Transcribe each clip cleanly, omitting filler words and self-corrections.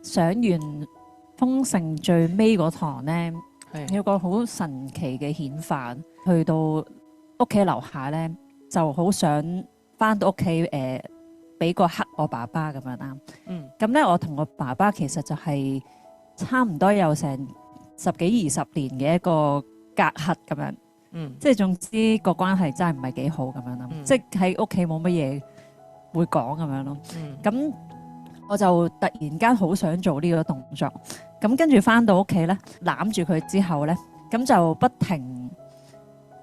上完豐盛最尾嗰堂咧，有個好神奇嘅顯化，去到屋企樓下咧，就好想翻到屋企俾個黑我爸爸咁樣啦。咁咧我同我爸爸其實就係差唔多有成10幾20年嘅一個隔閡咁樣。即係總之個關係真係唔係幾好咁樣啦。即係喺屋企冇乜嘢會講咁樣咯。咁我就突然間好想做呢個動作。咁跟住翻到屋企咧，攬住佢之後咧，咁就不停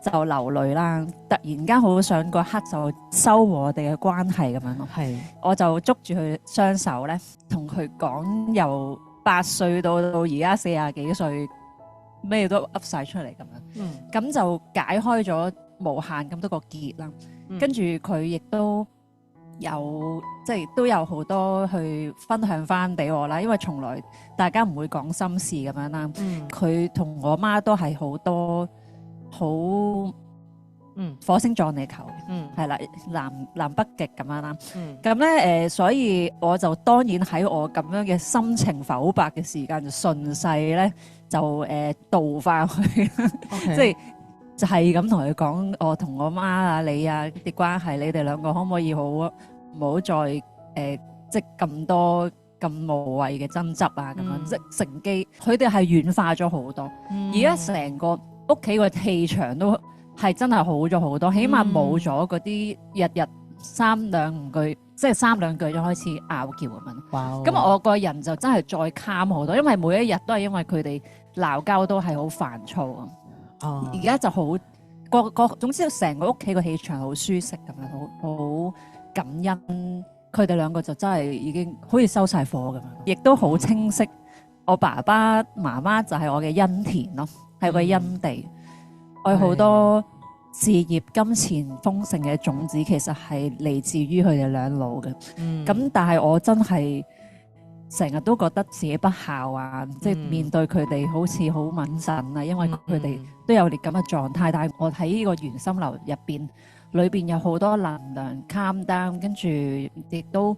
就流淚啦。突然間好想嗰刻就修和我哋嘅關係咁樣咯。我就捉住佢雙手咧，同佢講由8歲到而家40幾歲，咩都噏晒出嚟咁樣。咁就解開咗無限咁多個結啦。跟住佢亦都有即係都有好多去分享翻俾我啦，因為從來大家唔會講心事咁樣啦。佢同我媽都係好多好火星撞地球嘅，係啦，南北極咁樣啦。咁咧所以我就當然喺我咁樣嘅心情剖白嘅時間，就順勢咧就導翻去，即係就係咁同佢講，我同我媽啊你啊啲關係，你哋兩個可唔可以唔好再即係咁多咁無謂嘅爭執啊咁樣，即係乘機佢哋係軟化咗好多。而家成個屋企個氣場都係真係好咗好多，起碼冇咗嗰啲日日3兩句，即係3兩句就開始拗撬咁樣。咁我個人就真係再 calm 好多，因為每一日都係因為佢哋鬧交都係好煩躁啊。而家就好總之成個屋企個氣場好舒適咁樣，好感恩佢哋兩個就真係已經好似收晒火咁樣，亦都好清晰。我爸爸媽媽就係我嘅恩田咯，係個恩地。我好多事業、金錢豐盛嘅種子，其實係嚟自於佢哋兩老嘅。咁但係我真係成日都覺得自己不孝啊，即係面對佢哋好似好謹慎啊，因為佢哋都有啲咁嘅狀態。但係我喺呢個圓心流入邊，裏邊有好多能量 calm down， 跟住亦都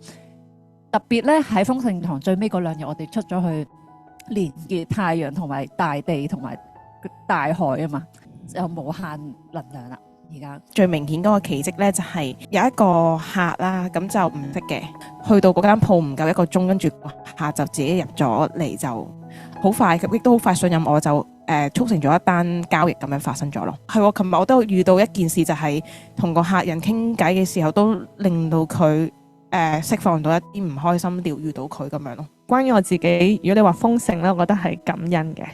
特別咧喺豐盛堂最尾嗰2日，我哋出咗去連結太陽同埋大地同埋大海啊嘛，有無限能量啦。而家最明顯嗰個奇蹟咧，就係有一個客啦，咁就唔識嘅，去到嗰間鋪唔夠1個鐘，跟住客就自己入咗嚟，就好快，亦都好快信任我，就促成咗一單交易咁樣發生咗咯。係喎，琴日我都遇到一件事，就係同個客人傾偈嘅時候，都令到佢釋放到一啲唔開心，療愈到佢咁樣咯。關於我自己，如果你話豐盛咧，我覺得係感恩嘅。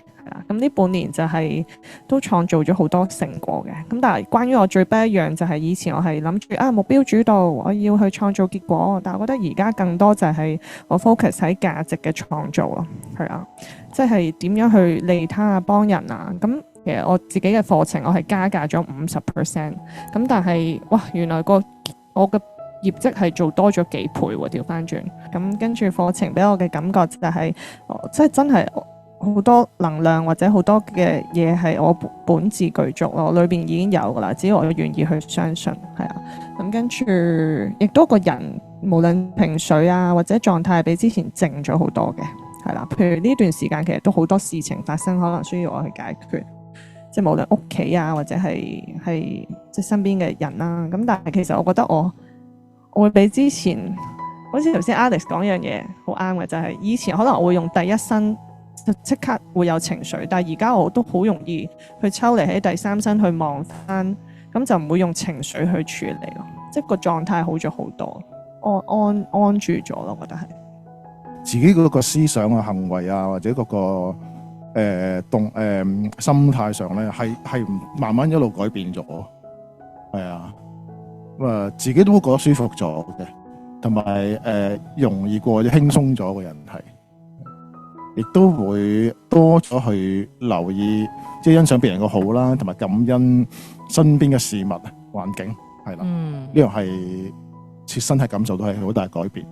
咁呢半年就係都創造咗好多成果嘅。咁但係關於我最不一樣就係以前我係諗住目標主導，我要去創造結果。但係我覺得而家更多就係我 focus 喺價值嘅創造咯。係啊，即係點樣去利他啊，幫人啊。咁其實我自己嘅課程我係加價咗50%。咁但係哇，原來我嘅業績係做多咗幾倍喎，調翻轉。咁跟住課程俾我嘅感覺就係即係真係好多能量或者好多嘅嘢係我本自具足咯，裏邊已經有噶啦，只要我願意去相信，係啊。咁跟住亦都個人無論情緒啊或者狀態比之前靜咗好多嘅，係啦。譬如呢段時間其實都好多事情發生，可能需要我去解決，即係無論屋企啊或者係即係身邊嘅人啦。咁但係其實我覺得我會比之前，好似頭先 Alex 講一樣嘢好啱嘅，就係以前可能我會用第一身就即刻會有情緒，但係而家我都好容易去抽離喺第三身去望翻，咁就唔會用情緒去處理咯，即係個狀態好咗好多，安住咗咯，我覺得係自己嗰個思想啊、行為啊，或者嗰個心態上咧，係慢慢一路改變咗，係啊，咁啊自己都覺得舒服咗嘅，同埋容易過咗、輕鬆咗個人係。亦都會多咗去留意，即係欣賞別人嘅好啦，同埋感恩身邊嘅事物、環境，係啦。呢樣係切身體感受到係好大改變。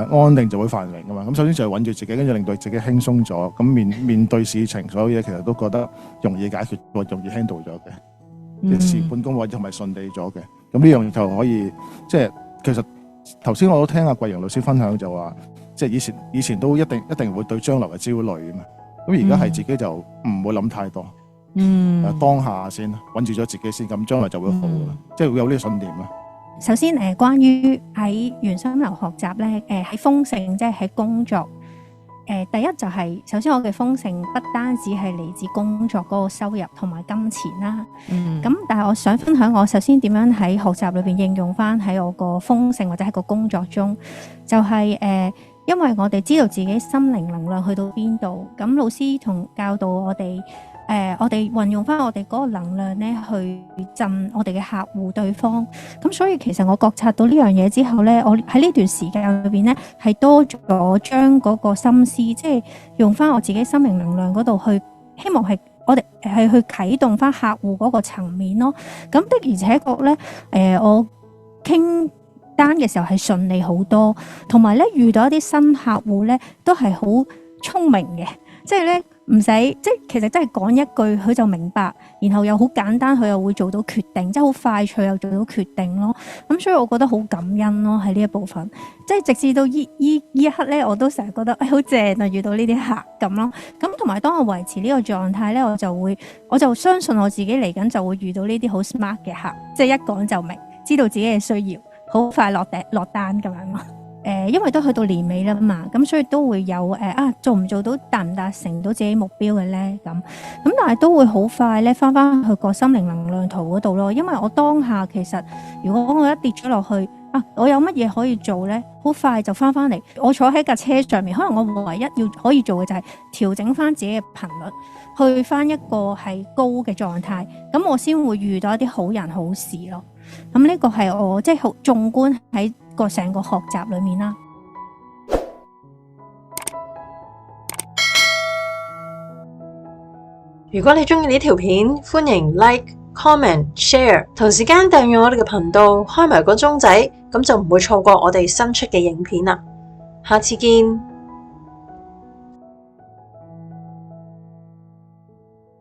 安定就會繁榮噶嘛。咁首先就係穩住自己，跟住令到自己輕鬆咗。咁面對事情，所有嘢其實都覺得容易解決，容易 handle 咗嘅，即事半功倍同埋順利咗嘅。咁呢樣就可以即係其實頭先我都聽阿桂瑩老師分享就話。即係以前都一定會對將來嘅焦慮啊嘛。咁而家係自己就唔會諗太多，當下先穩住咗自己先，咁將來就會好啦，即係會有呢個信念啦。首先關於喺原心流學習咧，喺豐盛即係喺工作，第一就係、首先我嘅豐盛不單止係嚟自工作嗰個收入同埋金錢啦，咁但係我想分享我首先點樣喺學習裏邊應用翻喺我個豐盛或者喺個工作中，就係、因為我哋知道自己心靈能量去到邊度，咁老師同教導我哋。我哋運用翻我哋嗰個能量咧，去震我哋嘅客戶對方。咁所以其實我覺察到呢樣嘢之後咧，我喺呢段時間裏邊咧，係多咗將嗰個心思，即係用翻我自己心靈能量嗰度去，希望係我哋係去啟動翻客戶嗰個層面咯。咁的而且確咧，我傾單嘅時候係順利好多，同埋咧遇到一啲新客戶咧，都係好聰明嘅，即係咧。唔使，即係其實真係講一句佢就明白，然後又好簡單，佢又會做到決定，即係好快脆又做到決定咯。咁所以我覺得好感恩咯，喺呢一部分，即係直至到依一刻咧，我都成日覺得好正啊！遇到呢啲客咁咯，咁同埋當我維持呢個狀態咧，我就相信我自己嚟緊就會遇到呢啲好 smart 嘅客，即係一講就明，知道自己嘅需要，好快落單咁樣咯。因為都去到年尾啦嘛，咁所以都會有做唔做到達唔達成到自己目標嘅咧咁但係都會好快咧翻去個心靈能量圖嗰度咯。因為我當下其實如果我一跌咗落去我有乜嘢可以做咧，好快就翻嚟。我坐喺架車上面，可能我唯一要可以做嘅就係調整翻自己嘅頻率，去翻一個係高嘅狀態，咁我先會遇到一啲好人好事咯。咁呢個係我即係好縱觀喺個成個學習裏面啦。如果你中意呢條片，歡迎 Like、Comment、Share， 同時間訂閱我哋嘅頻道，開埋個鐘仔，咁就唔會錯過我哋新出嘅影片啦。下次見。